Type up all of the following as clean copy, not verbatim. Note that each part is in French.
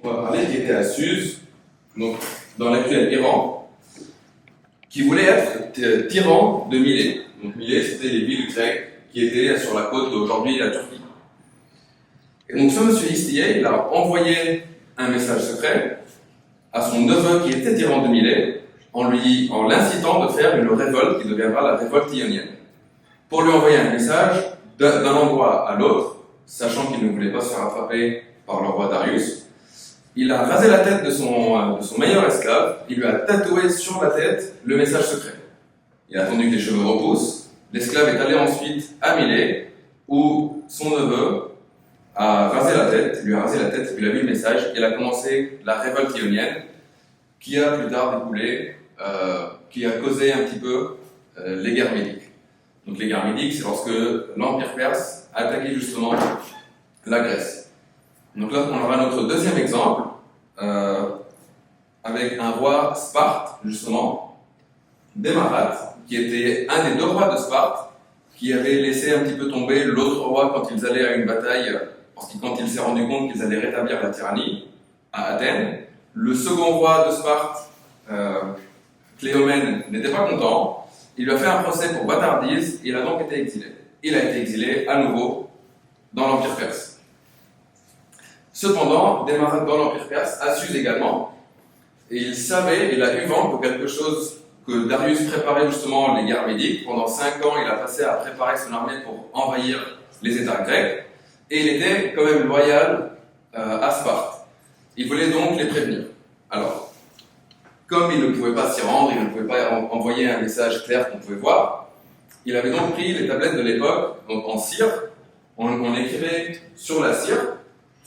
on va parler, qui était à Suse, donc dans l'actuel Iran, qui voulait être tyran de Milet. Donc Milet, c'était les villes grecques qui étaient sur la côte d'aujourd'hui la Turquie. Et donc ce monsieur Istier, il a envoyé un message secret à son neveu qui était tyran de Milet, en l'incitant de faire une révolte qui deviendra la révolte ionienne. Pour lui envoyer un message d'un endroit à l'autre, sachant qu'il ne voulait pas se faire attraper par le roi Darius, il a rasé la tête de son meilleur esclave, il lui a tatoué sur la tête le message secret. Il a attendu que les cheveux repoussent, l'esclave est allé ensuite à Milet, où son neveu a rasé la tête, lui a rasé la tête, il a vu le message, et il a commencé la révolte ionienne, qui a plus tard découlé, qui a causé un petit peu les guerres médiques. Donc les guerres médiques, c'est lorsque l'Empire perse a attaqué justement la Grèce. Donc là, on aura notre deuxième exemple, avec un roi Sparte, justement, Démarate, qui était un des deux rois de Sparte, qui avait laissé un petit peu tomber l'autre roi quand ils allaient à une bataille, quand il s'est rendu compte qu'ils allaient rétablir la tyrannie à Athènes. Le second roi de Sparte, Cléomène, n'était pas content. Il lui a fait un procès pour bâtardise et il a donc été exilé. Il a été exilé à nouveau dans l'Empire perse. Cependant, Démarate dans l'Empire perse a Suse également, et il a eu vent que quelque chose que Darius préparait justement les guerres médiques. Pendant 5 ans, il a passé à préparer son armée pour envahir les États grecs, et il était quand même loyal à Sparte. Il voulait donc les prévenir. Alors, comme il ne pouvait pas s'y rendre, il ne pouvait pas envoyer un message clair qu'on pouvait voir, il avait donc pris les tablettes de l'époque, donc en cire, on écrivait sur la cire,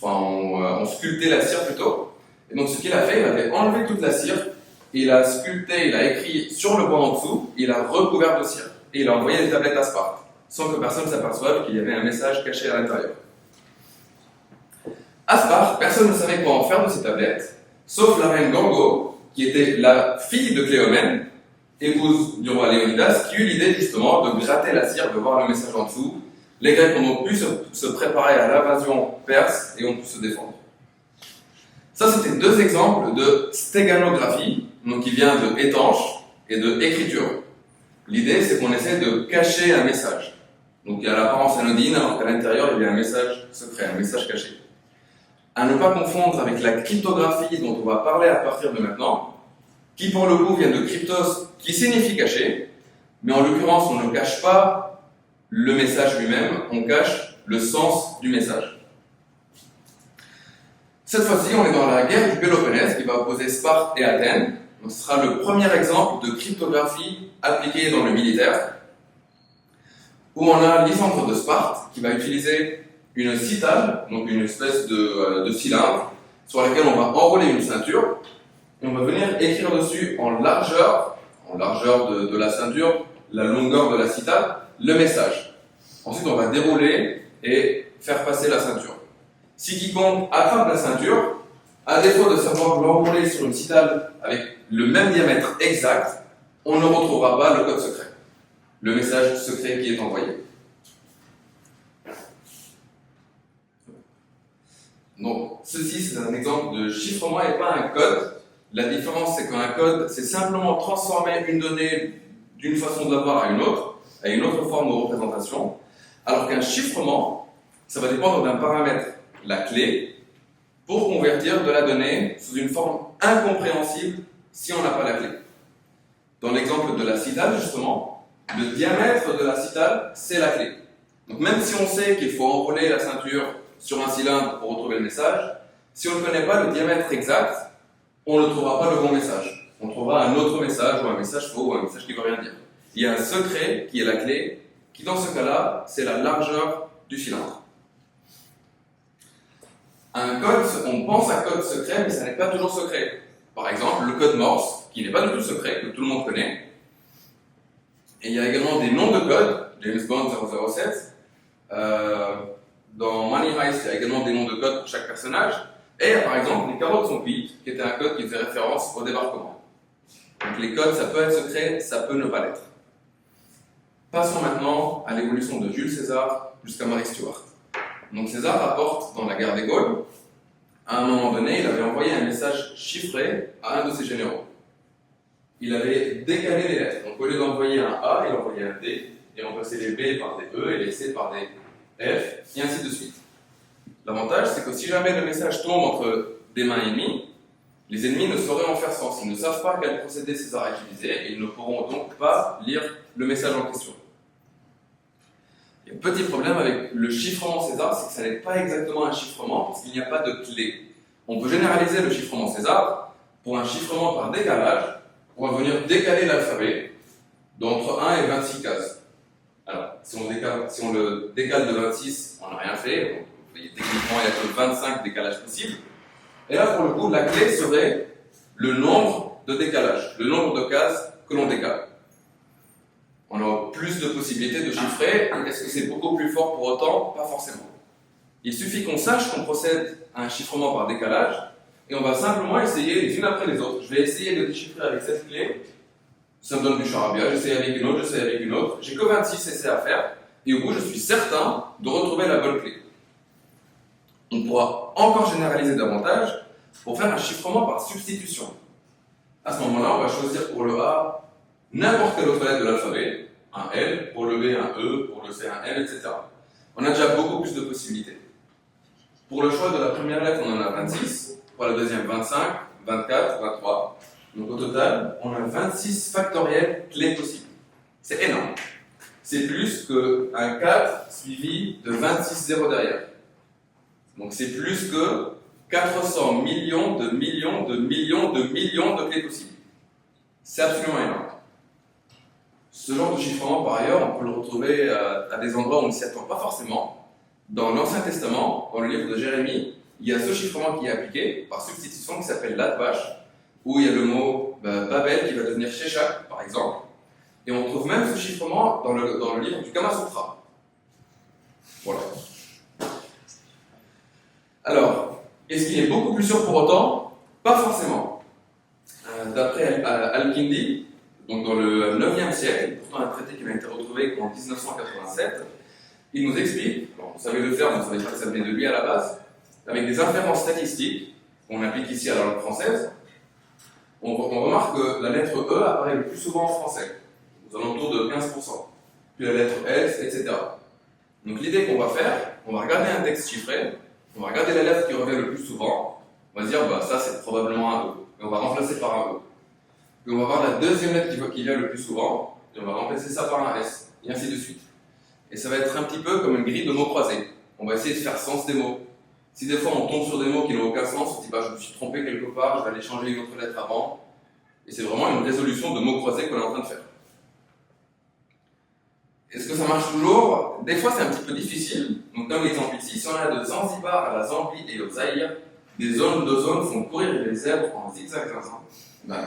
on sculptait la cire plutôt, et donc ce qu'il a fait, il avait enlevé toute la cire, il a sculpté, il a écrit sur le bois en dessous, il a recouvert de cire, et il a envoyé les tablettes à Sparte, sans que personne ne s'aperçoive qu'il y avait un message caché à l'intérieur. À Sparte, personne ne savait quoi en faire de ces tablettes, sauf la reine Gorgo, qui était la fille de Cléomène, épouse du roi Léonidas, qui eut l'idée justement de gratter la cire, de voir le message en dessous. Les Grecs ont donc pu se préparer à l'invasion perse et ont pu se défendre. Ça, c'était 2 exemples de stéganographie, donc qui vient de étanche et de écriture. L'idée, c'est qu'on essaie de cacher un message. Donc il y a l'apparence anodine, alors qu'à l'intérieur, il y a un message secret, un message caché. À ne pas confondre avec la cryptographie dont on va parler à partir de maintenant, qui pour le coup vient de cryptos, qui signifie cacher, mais en l'occurrence, on ne cache pas le message lui-même, on cache le sens du message. Cette fois-ci, on est dans la guerre du Péloponnèse qui va opposer Sparte et Athènes. Donc, ce sera le premier exemple de cryptographie appliquée dans le militaire, où on a Lysandre de Sparte qui va utiliser une citale, donc une espèce de cylindre, sur laquelle on va enrouler une ceinture, et on va venir écrire dessus en largeur de la ceinture, la longueur de la citale, le message. Ensuite, on va dérouler et faire passer la ceinture. Si quiconque attrape la ceinture, à défaut de savoir l'enrouler sur une citale avec le même diamètre exact, on ne retrouvera pas le code secret, le message secret qui est envoyé. Donc, ceci, c'est un exemple de chiffrement et pas un code. La différence, c'est qu'un code, c'est simplement transformer une donnée d'une façon de la voir à une autre forme de représentation, alors qu'un chiffrement, ça va dépendre d'un paramètre, la clé, pour convertir de la donnée sous une forme incompréhensible si on n'a pas la clé. Dans l'exemple de la citale, justement, le diamètre de la citale, c'est la clé. Donc même si on sait qu'il faut enrouler la ceinture sur un cylindre pour retrouver le message, si on ne connaît pas le diamètre exact, on ne trouvera pas le bon message. On trouvera un autre message, ou un message faux, ou un message qui ne veut rien dire. Il y a un secret qui est la clé, qui dans ce cas-là, c'est la largeur du cylindre. Un code, on pense à code secret, mais ça n'est pas toujours secret. Par exemple, le code Morse, qui n'est pas du tout secret, que tout le monde connaît. Et il y a également des noms de code, James Bond 007, dans Money Heist, il y a également des noms de code pour chaque personnage. Et il y a par exemple les carottes sont cuites, qui était un code qui faisait référence au débarquement. Donc les codes, ça peut être secret, ça peut ne pas l'être. Passons maintenant à l'évolution de Jules César jusqu'à Marie Stuart. Donc César rapporte dans la guerre des Gaules À un moment donné, il avait envoyé un message chiffré à un de ses généraux. Il avait décalé les lettres. Donc au lieu d'envoyer un A, il envoyait un D, et remplaçait les B par des E et les C par des F, et ainsi de suite. L'avantage, c'est que si jamais le message tombe entre des mains ennemies, les ennemis ne sauraient en faire sens. Ils ne savent pas quel procédé César a utilisé, et ils ne pourront donc pas lire le message en question. Il y a un petit problème avec le chiffrement César, c'est que ça n'est pas exactement un chiffrement, parce qu'il n'y a pas de clé. On peut généraliser le chiffrement César pour un chiffrement par décalage. On va venir décaler l'alphabet d'entre 1 et 26 cases. Alors, si on le décale de 26, on n'a rien fait. Donc, vous voyez, techniquement, il n'y a que 25 décalages possibles. Et là, pour le coup, la clé serait le nombre de décalages, le nombre de cases que l'on décale. On a plus de possibilités de chiffrer. Est-ce que c'est beaucoup plus fort pour autant? Pas forcément. Il suffit qu'on sache qu'on procède à un chiffrement par décalage, et on va simplement essayer les unes après les autres. Je vais essayer de déchiffrer avec cette clé, ça me donne du charabia, j'essaie avec une autre, j'essaie avec une autre, j'ai que 26 essais à faire, et au bout je suis certain de retrouver la bonne clé. On pourra encore généraliser davantage pour faire un chiffrement par substitution. À ce moment-là, on va choisir pour le A n'importe quelle autre lettre de l'alphabet, un L, pour le B un E, pour le C un M, etc. On a déjà beaucoup plus de possibilités. Pour le choix de la première lettre, on en a 26, pour la deuxième 25, 24, 23. Donc au total, on a 26 factoriels clés possibles. C'est énorme. C'est plus qu'un 4 suivi de 26 zéros derrière. Donc c'est plus que 400 millions de millions de millions de millions de clés possibles. C'est absolument énorme. Ce genre de chiffrement, par ailleurs, on peut le retrouver à des endroits où on ne s'y attend pas forcément. Dans l'Ancien Testament, dans le livre de Jérémie, il y a ce chiffrement qui est appliqué par substitution qui s'appelle l'Atbash, où il y a le mot Babel qui va devenir Sheshach, par exemple. Et on trouve même ce chiffrement dans le livre du Kama Sutra. Voilà. Alors, est-ce qu'il est beaucoup plus sûr pour autant? Pas forcément. D'après Al-Kindi, donc dans le 9e siècle, pourtant un traité qui a été retrouvé en 1987, il nous explique, alors, vous savez le faire, vous savez pas que ça venait de lui à la base, avec des inférences statistiques qu'on applique ici à la langue française, on remarque que la lettre E apparaît le plus souvent en français, aux alentours de 15%, puis la lettre S, etc. Donc l'idée qu'on va faire, on va regarder un texte chiffré, on va regarder la lettre qui revient le plus souvent, on va dire bah, ça c'est probablement un E, et on va remplacer par un E. Puis on va voir la deuxième lettre qui vient le plus souvent, et on va remplacer ça par un S, et ainsi de suite. Et ça va être un petit peu comme une grille de mots croisés. On va essayer de faire sens des mots. Si des fois on tombe sur des mots qui n'ont aucun sens, on se dit bah, je me suis trompé quelque part, je vais aller changer une autre lettre avant. Et c'est vraiment une résolution de mots croisés qu'on est en train de faire. Est-ce que ça marche toujours? Des fois c'est un petit peu difficile. Donc comme l'exemple ici, si on a de Zanzibar à la Zambie et au Zaïre, des zones de zones font courir les zèbres en zigzag zinzin. Ben,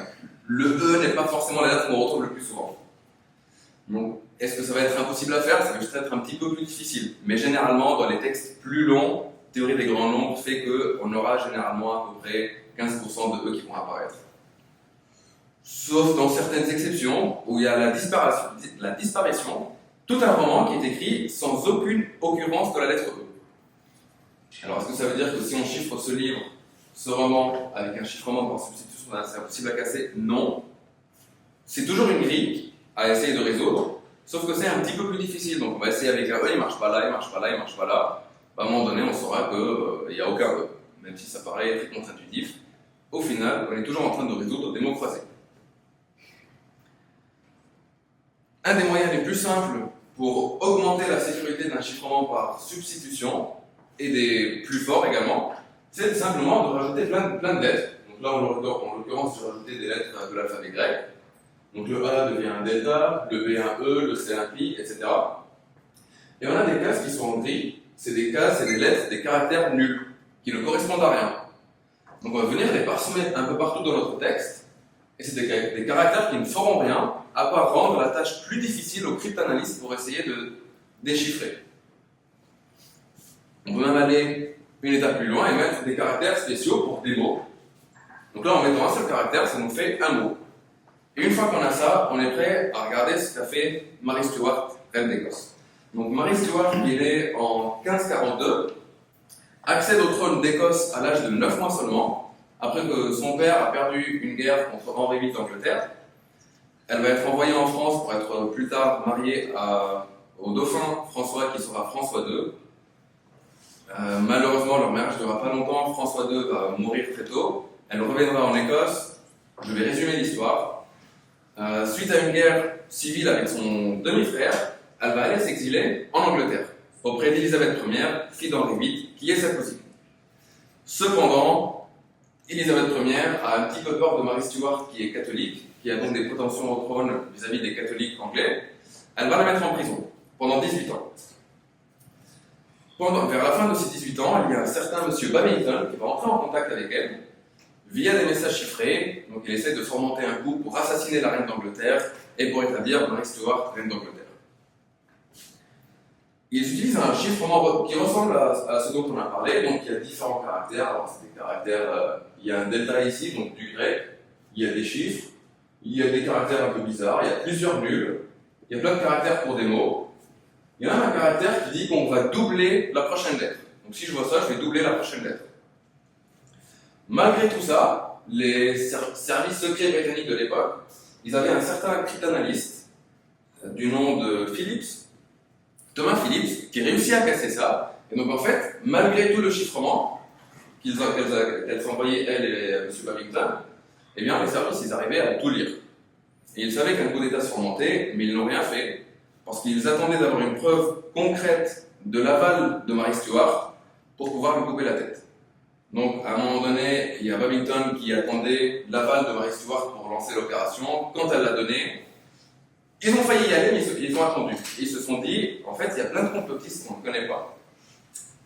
le E n'est pas forcément la lettre qu'on retrouve le plus souvent. Donc, est-ce que ça va être impossible à faire? Ça va juste être un petit peu plus difficile. Mais généralement, dans les textes plus longs, théorie des grands nombres fait qu'on aura généralement à peu près 15% de E qui vont apparaître. Sauf dans certaines exceptions où il y a la disparition, tout un roman qui est écrit sans aucune occurrence de la lettre E. Alors, est-ce que ça veut dire que si on chiffre ce livre, ce roman, avec un chiffrement par substitution, c'est impossible à casser? Non. C'est toujours une grille à essayer de résoudre, sauf que c'est un petit peu plus difficile. Donc on va essayer avec un E, il marche pas là, il marche pas là, il marche pas là. À un moment donné, on saura qu'il n'y a aucun E, même si ça paraît très contre-intuitif. Au final, on est toujours en train de résoudre des mots croisés. Un des moyens les plus simples pour augmenter la sécurité d'un chiffrement par substitution, et des plus forts également, c'est simplement de rajouter plein de lettres. Donc là, en l'occurrence, j'ai rajouté des lettres de l'alphabet grec. Donc le A devient un delta, le B un E, le C un pi, etc. Et on a des cases qui sont en gris. C'est des cases, c'est des lettres, des caractères nuls, qui ne correspondent à rien. Donc on va venir les parsemer un peu partout dans notre texte. Et c'est des caractères qui ne feront rien, à part rendre la tâche plus difficile aux cryptanalystes pour essayer de déchiffrer. On peut même aller une étape plus loin et mettre des caractères spéciaux pour des mots. Donc là, en mettant un seul caractère, ça nous fait un mot. Et une fois qu'on a ça, on est prêt à regarder ce qu'a fait Mary Stuart, reine d'Écosse. Donc Mary Stuart, qui est née en 1542, accède au trône d'Écosse à l'âge de 9 mois seulement, après que son père a perdu une guerre contre Henri VIII d'Angleterre. Elle va être envoyée en France pour être plus tard mariée au dauphin François, qui sera François II. Malheureusement, leur mariage ne durera pas longtemps. François II va mourir très tôt. Elle reviendra en Écosse. Je vais résumer l'histoire. Suite à une guerre civile avec son demi-frère, elle va aller s'exiler en Angleterre, auprès d'Élisabeth Ier, fille d'Henri VIII, qui est sa cousine. Cependant, Élisabeth Ier a un petit peu peur de Marie Stuart, qui est catholique, qui a donc des prétentions au trône vis-à-vis des catholiques anglais. Elle va la mettre en prison pendant 18 ans. Vers la fin de ces 18 ans, il y a un certain monsieur Babington qui va entrer en contact avec elle via des messages chiffrés. Donc il essaie de surmonter un coup pour assassiner la reine d'Angleterre et pour établir Marie Stuart, reine d'Angleterre. Ils utilisent un chiffrement qui ressemble à ce dont on a parlé. Donc il y a différents caractères. Alors c'est des caractères, il y a un delta ici, donc du grec. Il y a des chiffres. Il y a des caractères un peu bizarres. Il y a plusieurs nuls. Il y a plein de caractères pour des mots. Il y a même un caractère qui dit qu'on va doubler la prochaine lettre. Donc si je vois ça, je vais doubler la prochaine lettre. Malgré tout ça, les services secrets britanniques de l'époque, ils avaient un certain cryptanalyste du nom de Thomas Phillips, qui réussit à casser ça. Et donc en fait, malgré tout le chiffrement qu'elles envoyaient, elle et M. Babington, eh bien les services, ils arrivaient à tout lire. Et ils savaient qu'un coup d'État se remontait, mais ils n'ont rien fait, parce qu'ils attendaient d'avoir une preuve concrète de l'aval de Marie Stuart pour pouvoir lui couper la tête. Donc, à un moment donné, il y a Babington qui attendait l'aval de Marie Stuart pour lancer l'opération. Quand elle l'a donné, ils ont failli y aller, mais ils ont attendu. Ils se sont dit, en fait, il y a plein de complotistes qu'on ne connaît pas.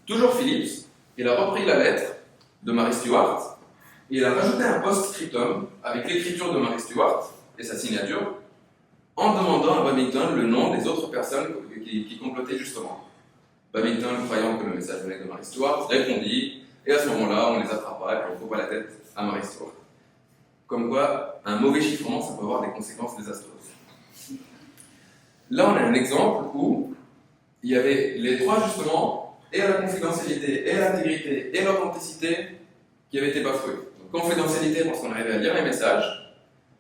Toujours Phillips, il a repris la lettre de Marie Stuart, et il a rajouté un post-scriptum avec l'écriture de Marie Stuart et sa signature, en demandant à Babington le nom des autres personnes qui complotaient justement. Babington, croyant que le message venait de Marie Stuart, répondit, et à ce moment-là, on les attrapa et on coupa la tête à Marie Stuart. Comme quoi, un mauvais chiffrement, ça peut avoir des conséquences désastreuses. Là, on a un exemple où il y avait les trois justement, et la confidentialité, et l'intégrité, et l'authenticité, qui avaient été bafoués. Donc, confidentialité parce qu'on arrivait à lire les messages,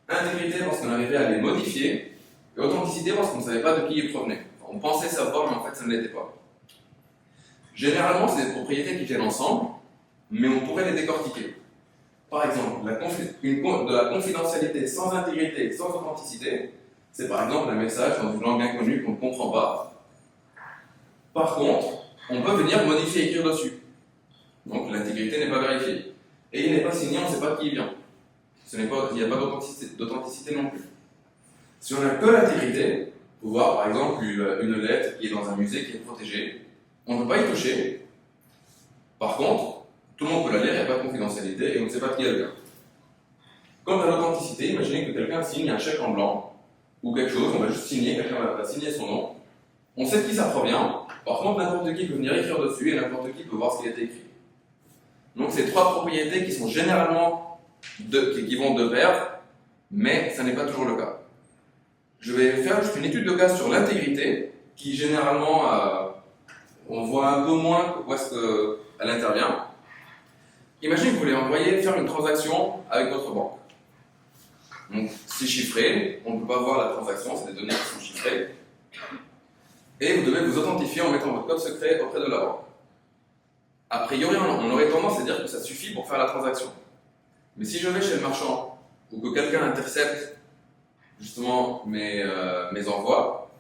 intégrité parce qu'on arrivait à les modifier, et authenticité parce qu'on ne savait pas de qui ils provenaient. On pensait savoir, mais en fait, ça ne l'était pas. Généralement, c'est des propriétés qui viennent ensemble, mais on pourrait les décortiquer. Par exemple, de la confidentialité sans intégrité, sans authenticité, c'est par exemple un message dans une langue inconnue qu'on ne comprend pas. Par contre, on peut venir modifier et écrire dessus. Donc l'intégrité n'est pas vérifiée. Et il n'est pas signé, on ne sait pas de qui il vient. Il n'y a pas d'authenticité non plus. Si on n'a que l'intégrité, pour voir par exemple une lettre qui est dans un musée qui est protégée, on ne peut pas y toucher. Par contre, tout le monde peut la lire, il n'y a pas de confidentialité et on ne sait pas de qui elle vient. Quant à l'authenticité, imaginez que quelqu'un signe un chèque en blanc ou quelque chose, on va juste signer, quelqu'un va signer son nom. On sait de qui ça provient, par contre n'importe qui peut venir écrire dessus et n'importe qui peut voir ce qui a été écrit. Donc c'est trois propriétés qui sont généralement qui vont de pair, mais ça n'est pas toujours le cas. Je vais faire juste une étude de cas sur l'intégrité, qui généralement, on voit un peu moins où est-ce qu'elle intervient. Imaginez que vous voulez faire une transaction avec votre banque. Donc c'est chiffré, on ne peut pas voir la transaction, c'est des données qui sont chiffrées. Et vous devez vous authentifier en mettant votre code secret auprès de la banque. A priori, on aurait tendance à dire que ça suffit pour faire la transaction. Mais si je vais chez le marchand, ou que quelqu'un intercepte justement mes envois,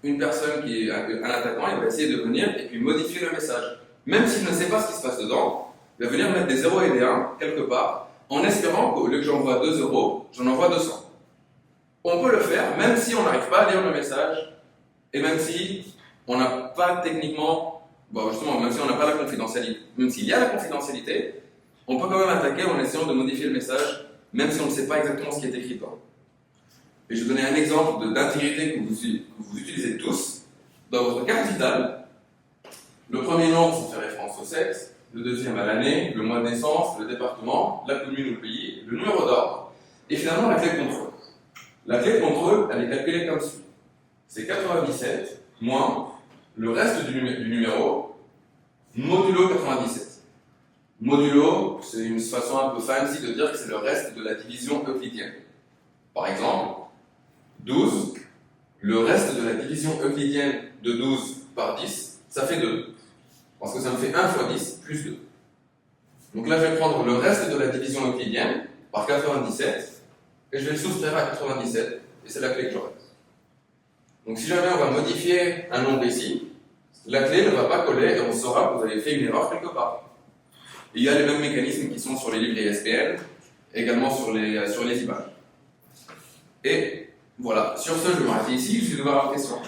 une personne qui est un attaquant, il va essayer de venir et puis modifier le message. Même s'il ne sait pas ce qui se passe dedans, il va venir mettre des 0 et des 1 quelque part, en espérant qu'au lieu que j'envoie 2 euros, j'en envoie 200. On peut le faire, même si on n'arrive pas à lire le message, et même si on n'a pas techniquement, justement, même si on n'a pas la confidentialité, même s'il y a la confidentialité, on peut quand même attaquer en essayant de modifier le message, même si on ne sait pas exactement ce qui est écrit dedans. Et je vais donner un exemple d'intégrité que vous utilisez tous dans votre carte vitale. Le premier nom, ça fait référence au sexe. Le deuxième à l'année, le mois de naissance, le département, la commune ou le pays, le numéro d'ordre, et finalement la clé de contrôle. La clé de contrôle, elle est calculée comme suit. C'est 97 moins le reste du numéro modulo 97. Modulo, c'est une façon un peu fancy de dire que c'est le reste de la division euclidienne. Par exemple, 12, le reste de la division euclidienne de 12 par 10, ça fait 2. Parce que ça me fait 1 fois 10 plus 2. Donc là, je vais prendre le reste de la division euclidienne par 97 et je vais le soustraire à 97 et c'est la clé que j'aurai. Donc si jamais on va modifier un nombre ici, la clé ne va pas coller et on saura que vous avez fait une erreur quelque part. Il y a les mêmes mécanismes qui sont sur les livres ISBN, également sur les images. Et voilà, sur ce, je vais m'arrêter ici, je vais devoir avoir des questions.